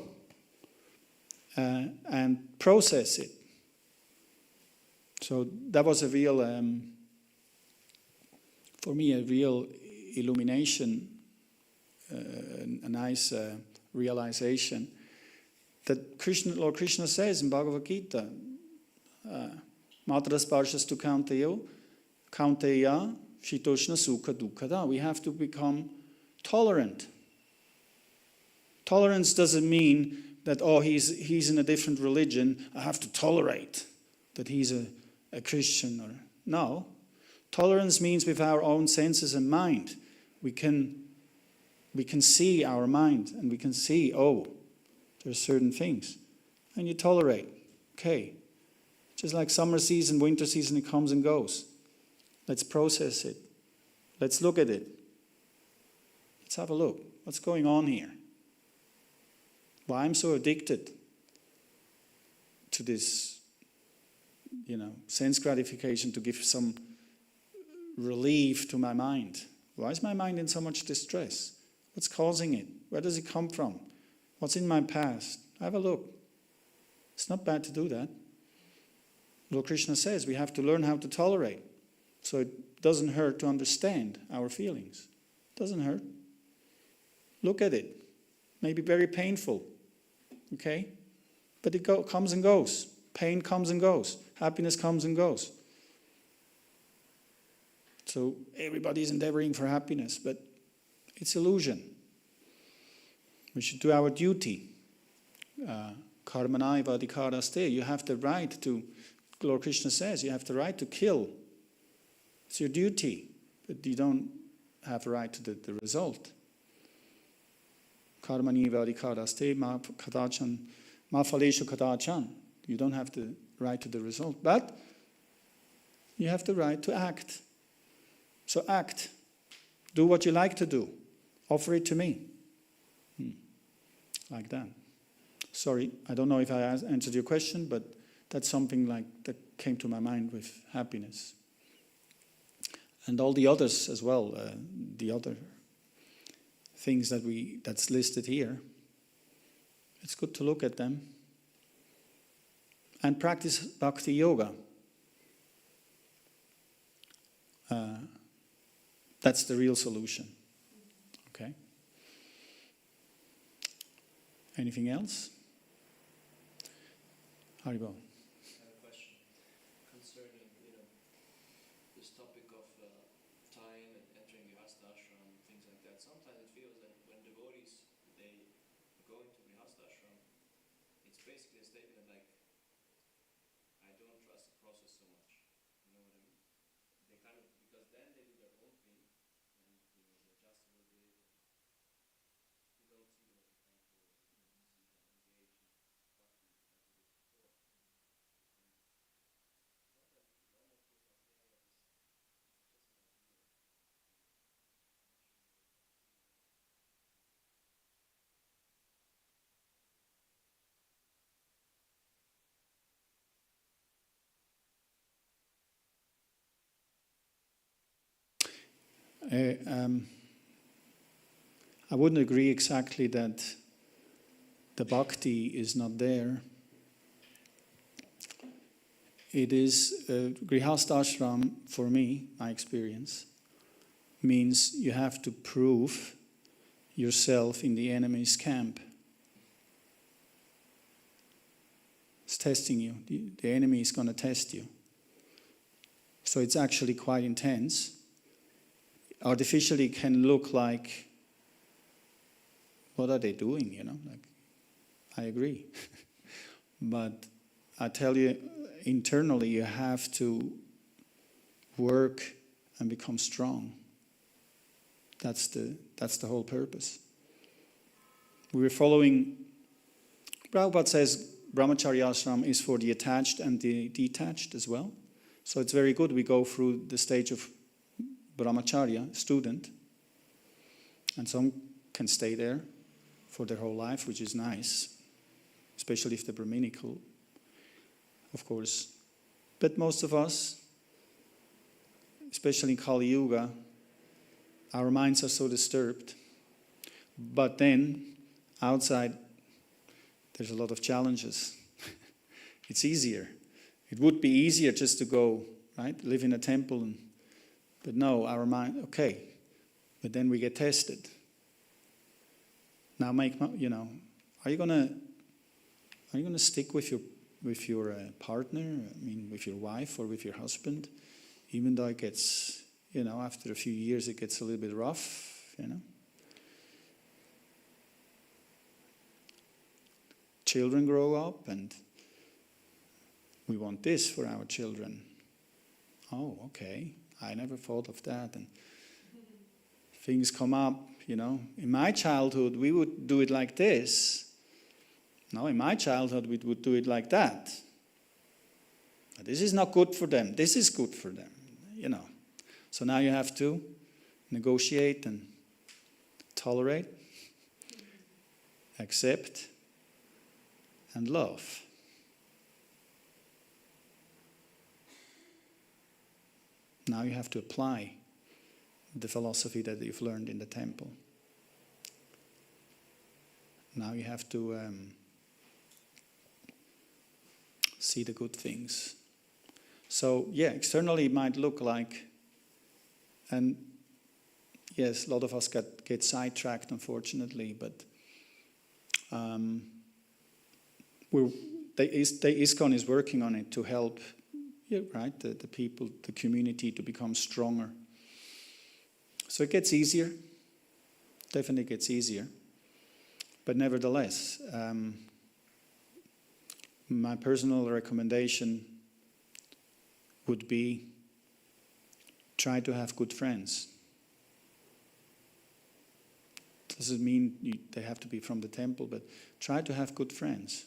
And process it. So that was a real, for me, a real illumination, a nice realization that Lord Krishna says in Bhagavad Gita, Matras Parshastu Kaunteya Shitoshna Sukha Dukkada. We have to become tolerant. Tolerance doesn't mean that, he's in a different religion, I have to tolerate that he's a Christian. No. Tolerance means with our own senses and mind. We can see our mind and we can see, there's certain things. And you tolerate. Okay. Just like summer season, winter season, it comes and goes. Let's process it. Let's look at it. Let's have a look. What's going on here? Why I'm so addicted to this, sense gratification to give some relief to my mind. Why is my mind in so much distress? What's causing it? Where does it come from? What's in my past? Have a look. It's not bad to do that. Lord Krishna says we have to learn how to tolerate. So it doesn't hurt to understand our feelings. It doesn't hurt. Look at it. Maybe very painful. Okay? But it comes and goes. Pain comes and goes. Happiness comes and goes. So everybody's endeavoring for happiness, but it's illusion. We should do our duty. Karmana eva adhikaraste. You have the right to, Lord Krishna says, you have the right to kill. It's your duty, but you don't have a right to the result. Karmani eva adhikaraste ma kadachan ma phaleshu kadachan. You don't have the right to the result, but you have the right to act. So act. Do what you like to do. Offer it to me. Like that. Sorry, I don't know if I answered your question, but that's something like that came to my mind with happiness. And all the others as well, the other things that's listed here. It's good to look at them. And practice bhakti yoga. That's the real solution. Okay? Anything else? Haribo. I have a question concerning, this topic of time and entering Grihastha ashram, things like that. Sometimes it feels that when devotees, they go into Grihastha ashram, it's basically a statement like, I don't trust the process so much. You know what I mean? They kind of, because then they do their own thing, and, they adjust a little bit, and you don't see them as a temple, you see them engaged in bhakti like they did before. Sometimes it almost feels like, yeah, this is just an idea. I wouldn't agree exactly that the bhakti is not there. It is Grihastha ashram, for me, my experience, means you have to prove yourself in the enemy's camp. It's testing you. The enemy is going to test you. So it's actually quite intense. Artificially can look like, what are they doing, Like, I agree. But I tell you, internally you have to work and become strong. That's the whole purpose. We were following, Prabhupada says Brahmacharya ashram is for the attached and the detached as well. So it's very good we go through the stage of Brahmacharya, student, and some can stay there for their whole life, which is nice, especially if they're Brahminical, of course. But most of us, especially in Kali Yuga, our minds are so disturbed. But then, outside, there's a lot of challenges. It's easier. It would be easier just to go, right, live in a temple, but no, our mind, okay, but then we get tested. Now are you gonna stick with your partner? I mean, with your wife or with your husband, even though it gets, after a few years it gets a little bit rough, Children grow up and we want this for our children. Oh, okay, I never thought of that. And things come up, In my childhood, we would do it like this. No, in my childhood, we would do it like that. This is not good for them. This is good for them, So now you have to negotiate and tolerate, accept, and love. Now you have to apply the philosophy that you've learned in the temple. Now you have to see the good things. So, externally it might look like, and yes, a lot of us get sidetracked, unfortunately, but the ISKCON is working on it to help, the people, the community to become stronger. So it gets easier, definitely gets easier. But nevertheless, my personal recommendation would be try to have good friends. Doesn't mean they have to be from the temple, but try to have good friends.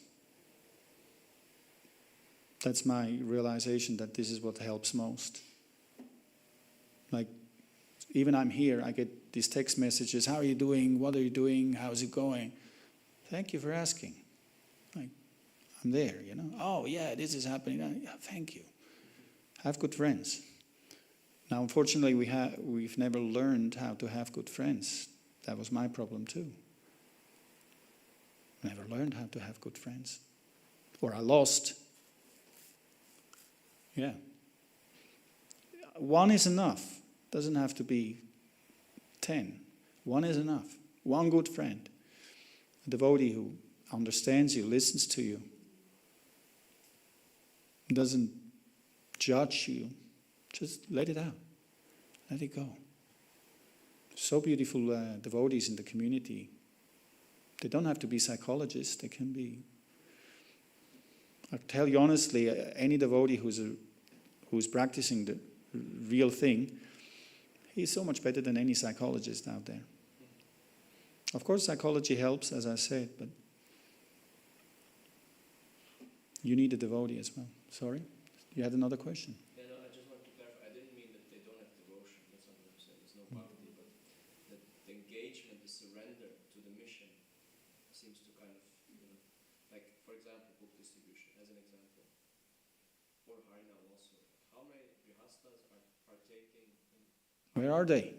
That's my realization that this is what helps most. Like, even I'm here, I get these text messages, how are you doing, what are you doing, how's it going? Thank you for asking. Like, I'm there, Oh, yeah, this is happening. Yeah, thank you. Have good friends. Now, unfortunately, we've never learned how to have good friends. That was my problem too. Never learned how to have good friends. Or I lost. Yeah. One is enough. Doesn't have to be 10. One is enough. One good friend. A devotee who understands you, listens to you, doesn't judge you. Just let it out. Let it go. So beautiful devotees in the community. They don't have to be psychologists. They can be. I tell you honestly, any devotee who's practicing the real thing, he's so much better than any psychologist out there. Of course, psychology helps, as I said, but you need a devotee as well. Sorry? You had another question? Yeah, no, I just wanted to clarify. I didn't mean that they don't have devotion. That's not what I'm saying. There's no quality, but that the engagement, the surrender to the mission seems to kind of, like, for example, book distribution, as an example, or Harinam also. How many grihastas are partaking in... Where are they?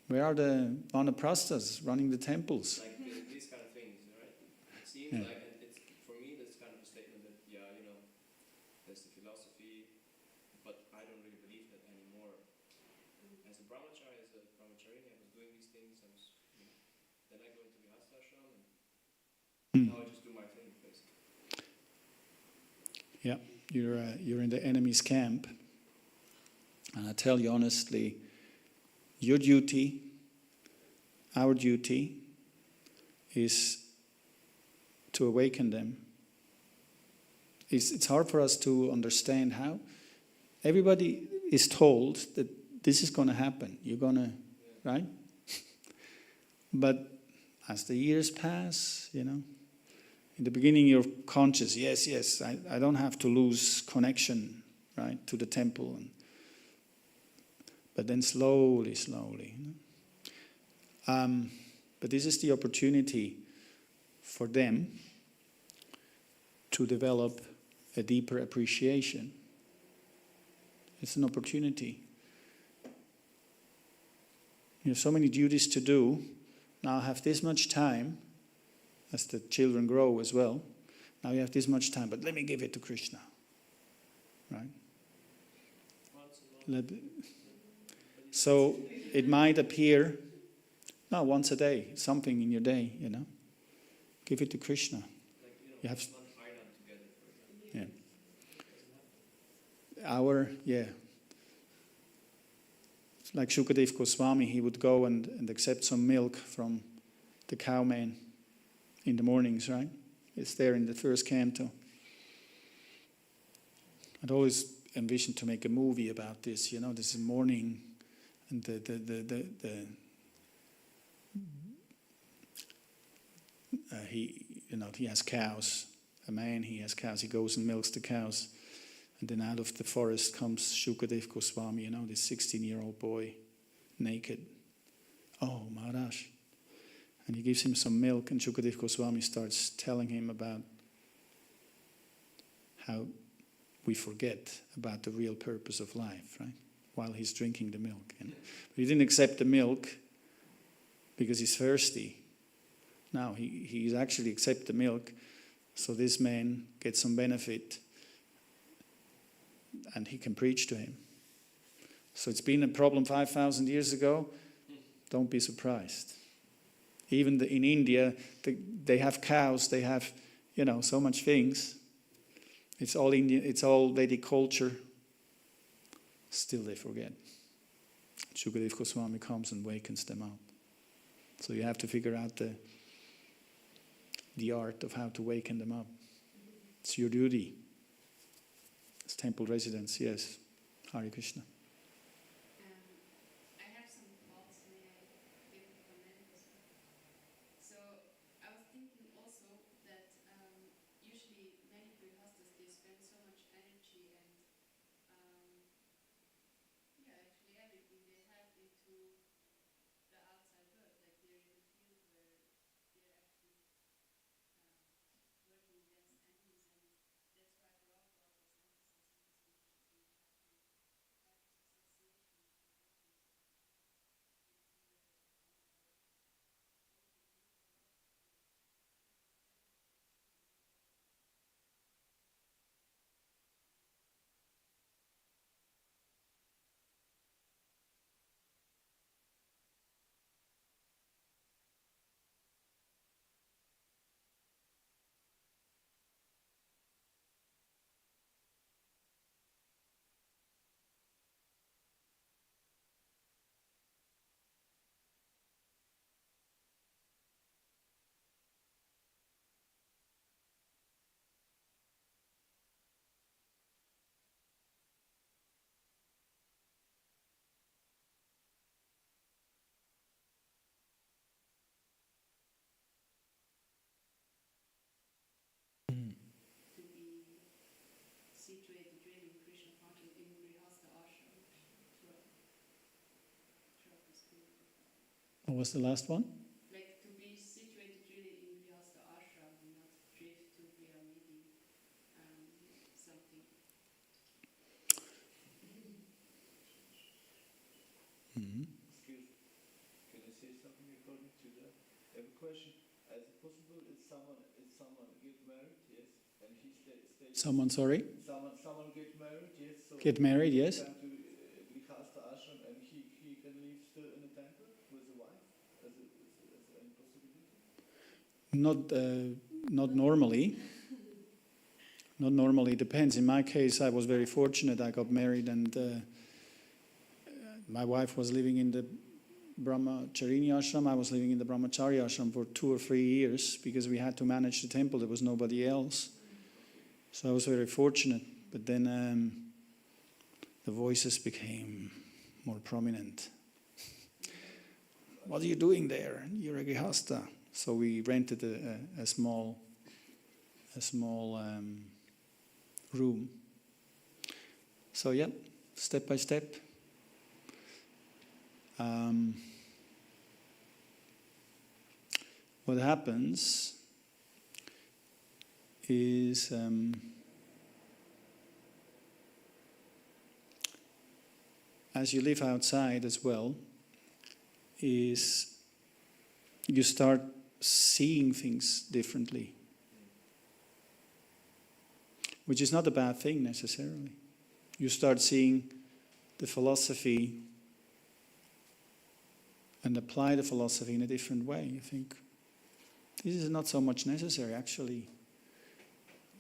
Where are the vanaprasthas running the temples? Like these kind of things, right? It seems like, and it's, for me, that's kind of a statement that, there's the philosophy, but I don't really believe that anymore. As a brahmachari, as a brahmacharini, I was doing these things, then I go into the ashram, and now I just do my thing, basically. Yeah, you're in the enemy's camp. And I tell you honestly, your duty, our duty, is to awaken them. It's hard for us to understand how. Everybody is told that this is going to happen. You're going to, right? But as the years pass, in the beginning you're conscious, yes, I don't have to lose connection, right, to the temple. But then slowly. But this is the opportunity for them to develop a deeper appreciation. It's an opportunity. You have so many duties to do. Now I have this much time, as the children grow as well. Now you have this much time, but let me give it to Krishna. right? Once a month. So it might appear, no, once a day, something in your day, Give it to Krishna. Like, You have month Island together, for example. Like Shukadev Goswami, he would go and accept some milk from the cowman in the mornings, right? It's there in the first canto. I'd always envisioned to make a movie about this, this is morning, and he has cows. A man, he has cows. He goes and milks the cows. And then out of the forest comes Shukadev Goswami, this 16-year-old boy, naked. Oh, Maharaj. And he gives him some milk, and Shukadev Goswami starts telling him about how we forget about the real purpose of life, right? While he's drinking the milk. But he didn't accept the milk because he's thirsty. Now, he's actually accept the milk, so this man gets some benefit, and he can preach to him. So it's been a problem 5,000 years ago. Don't be surprised. Even in India, they have cows, they have, so much things. It's all Indian, it's all Vedic culture. Still they forget. Shukadev Goswami comes and wakens them up. So you have to figure out the art of how to waken them up. It's your duty. As temple residents, yes. Hare Krishna. I have some thoughts. May I give a comment as well? So I was thinking also that usually many grihastas, they spend so much energy and actually everything they have into the outside world. Like they're in a field where they're actually working against enemies, and that's why Prabhupada was emphasizing so much that we have to have this association with devotees and with the on our daily work to have to be situated really in Krishna consciousness in Grihastha ashram throughout this period of time. What was the last one? Like to be situated really in Grihastha ashram and not drift to Priya meeting something. Excuse me. Can I say something according to that? I have a question. Is it possible if someone get married, yes, and he stays Someone, sorry? someone get married, yes, so Get married, yes? come to Grihastha ashram and he can live still in the temple with a wife? Is any possibility? Not normally. Not normally. Depends. In my case, I was very fortunate. I got married, and my wife was living in the Brahmacharini ashram. I was living in the Brahmacharya ashram for 2 or 3 years because we had to manage the temple. There was nobody else. So I was very fortunate. But then the voices became more prominent. What are you doing there? You're a Grihastha. So we rented a small room. So yeah, step by step. What happens is as you live outside as well, is you start seeing things differently, which is not a bad thing necessarily. you start seeing the philosophy and apply the philosophy in a different way. You think, this is not so much necessary, actually.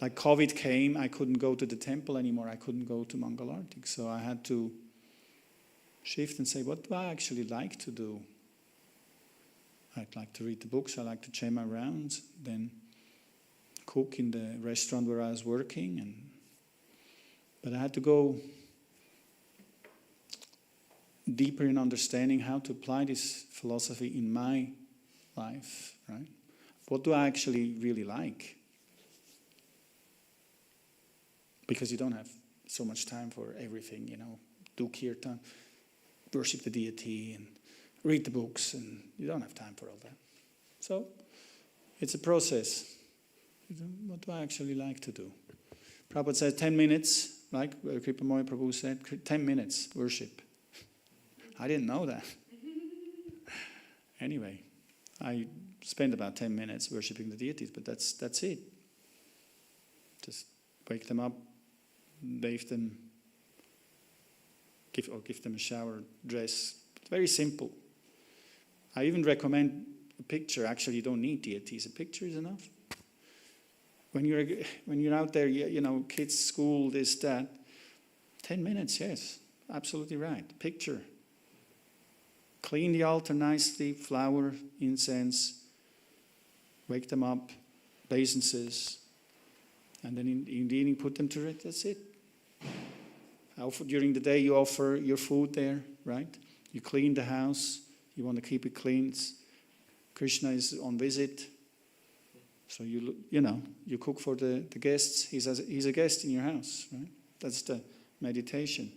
Like COVID came, I couldn't go to the temple anymore. I couldn't go to Mangalartik. So I had to shift and say, what do I actually like to do? I'd like to read the books. I like to change my rounds. Then cook in the restaurant where I was working. But I had to go deeper in understanding how to apply this philosophy in my life, right? What do I actually really like? Because you don't have so much time for everything, do kirtan, worship the deity, and read the books, and you don't have time for all that. So it's a process. What do I actually like to do? Prabhupada said 10 minutes, like Kripamoy Prabhu said, 10 minutes worship. I didn't know that. Anyway, I spent about 10 minutes worshipping the deities, but that's it. Just wake them up, bathe them, give them a shower, dress. Very simple. I even recommend a picture. Actually, you don't need deities. A picture is enough. When you're out there, kids, school, this, that, 10 minutes, yes, absolutely right. Picture. Clean the altar nicely, flower, incense, wake them up, obeisances, and then in the evening put them to rest. That's it. During the day you offer your food there, right? You clean the house. You want to keep it clean. Krishna is on visit. So you cook for the guests. He's a guest in your house, right? That's the meditation.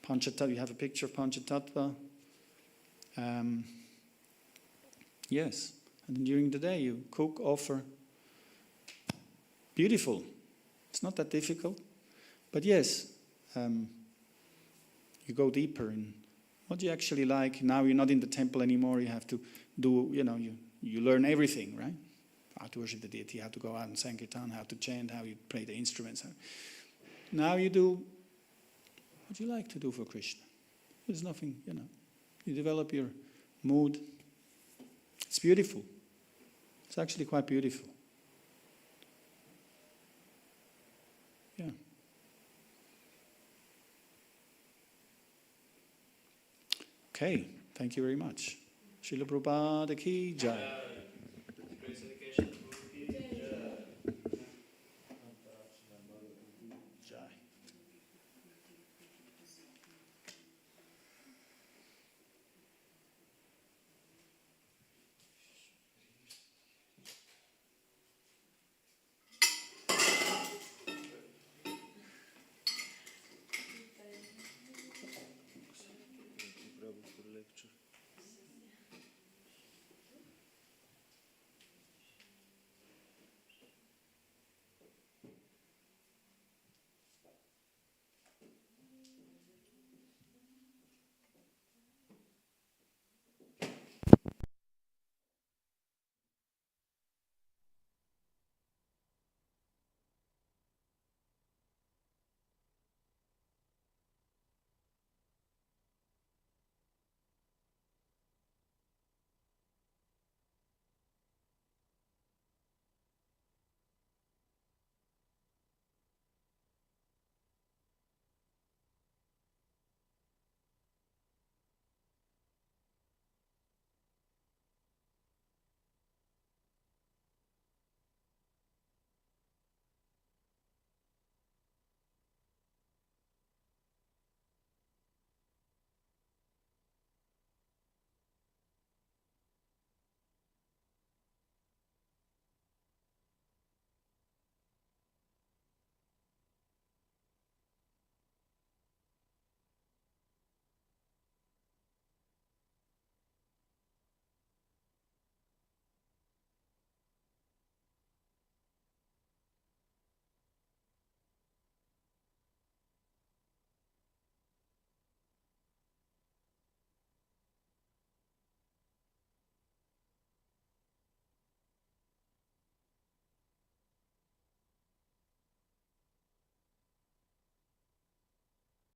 Panchatattva, you have a picture of Panchatattva. Yes. And then during the day you cook, offer. Beautiful. It's not that difficult. But yes, you go deeper in what you actually like. Now you're not in the temple anymore. You have to do, you learn everything, right? How to worship the deity, how to go out and Sankirtan, how to chant, how you play the instruments. Now you do what you like to do for Krishna. There's nothing, You develop your mood. It's beautiful. It's actually quite beautiful. Yeah. Okay, thank you very much. Srila Prabhupada ki jai.